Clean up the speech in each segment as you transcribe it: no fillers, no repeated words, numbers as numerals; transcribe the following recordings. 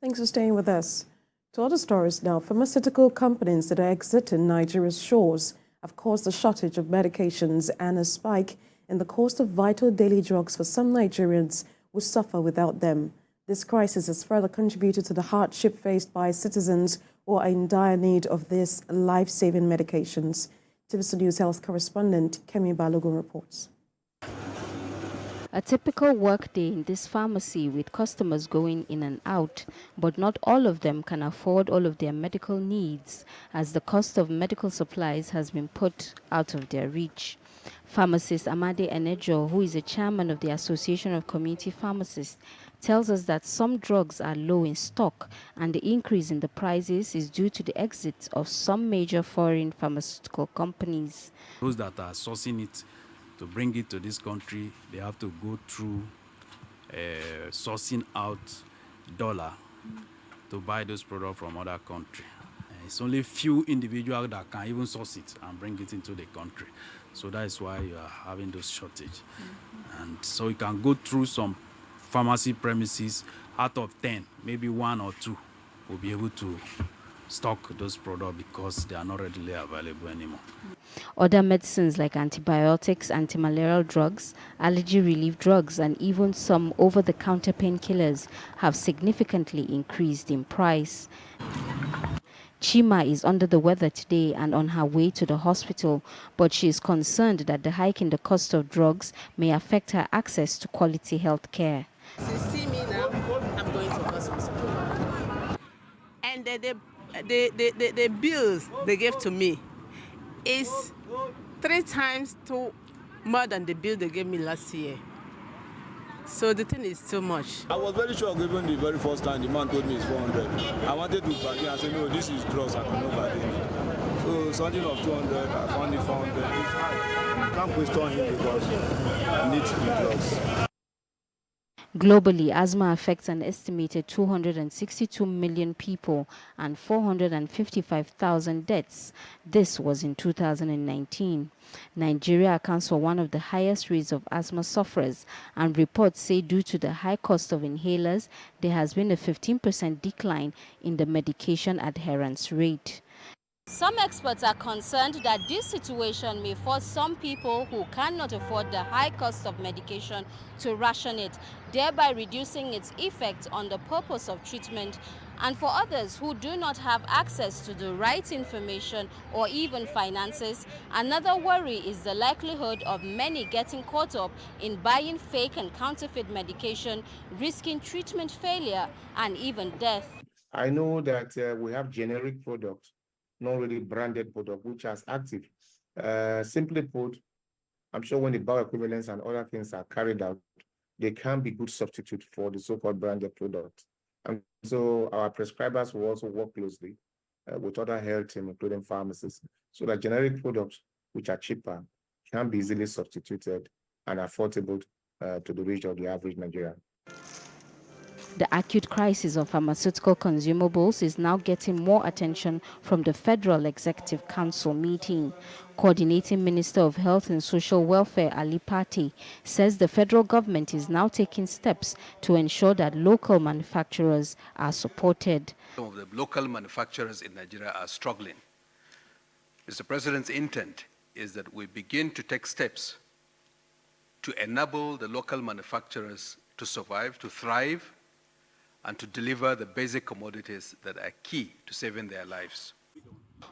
Thanks for staying with us. To other stories now, pharmaceutical companies that are exiting Nigeria's shores have caused a shortage of medications and a spike in the cost of vital daily drugs for some Nigerians who suffer without them. This crisis has further contributed to the hardship faced by citizens who are in dire need of these life-saving medications. TVC News Health correspondent Kemi Balogun reports. A typical workday in this pharmacy with customers going in and out, but not all of them can afford all of their medical needs as the cost of medical supplies has been put out of their reach. Pharmacist Amade Enejo, who is a chairman of the Association of Community Pharmacists, tells us that some drugs are low in stock and the increase in the prices is due to the exit of some major foreign pharmaceutical companies. Those that are sourcing it to bring it to this country, they have to go through sourcing out dollar to buy those products from other countries. It's only few individuals that can even source it and bring it into the country. So that is why you are having those shortage. And so you can go through some pharmacy premises, out of 10, maybe 1 or 2 will be able to stock those products because they are not readily available anymore. Other medicines like antibiotics, antimalarial drugs, allergy relief drugs, and even some over-the-counter painkillers have significantly increased in price. Chima is under the weather today and on her way to the hospital, but she is concerned that the hike in the cost of drugs may affect her access to quality health care. You see me now, I'm going to hospital. And the bills they gave to me is 3 times more than the bill they gave me last year. So the thing is too much. I was very sure given the very first time the man told me it's 400. I wanted to bargain. I said, no, this is drugs, I cannot bargain. So something of 200, I found it 400. It's high. I can't question him because I need the drugs. Globally, asthma affects an estimated 262 million people and 455,000 deaths. This was in 2019. Nigeria accounts for one of the highest rates of asthma sufferers, and reports say due to the high cost of inhalers, there has been a 15% decline in the medication adherence rate. Some experts are concerned that this situation may force some people who cannot afford the high cost of medication to ration it, thereby reducing its effect on the purpose of treatment. And for others who do not have access to the right information or even finances, another worry is the likelihood of many getting caught up in buying fake and counterfeit medication, risking treatment failure and even death. I know that we have generic products, not really branded product, which is active. Simply put, I'm sure when the bioequivalence and other things are carried out, they can be good substitute for the so-called branded product. And so our prescribers will also work closely with other health teams, including pharmacists, so that generic products, which are cheaper, can be easily substituted and affordable to the reach of the average Nigerian. The acute crisis of pharmaceutical consumables is now getting more attention from the Federal Executive Council meeting. Coordinating Minister of Health and Social Welfare Ali Pate says the federal government is now taking steps to ensure that local manufacturers are supported. Some of the local manufacturers in Nigeria are struggling. Mr. President's intent is that we begin to take steps to enable the local manufacturers to survive, to thrive, and to deliver the basic commodities that are key to saving their lives.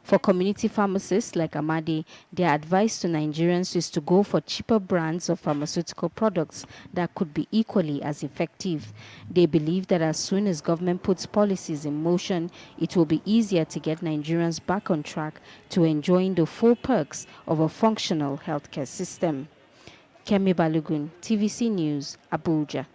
For community pharmacists like Amade, their advice to Nigerians is to go for cheaper brands of pharmaceutical products that could be equally as effective. They believe that as soon as government puts policies in motion, it will be easier to get Nigerians back on track to enjoying the full perks of a functional healthcare system. Kemi Balogun, TVC News, Abuja.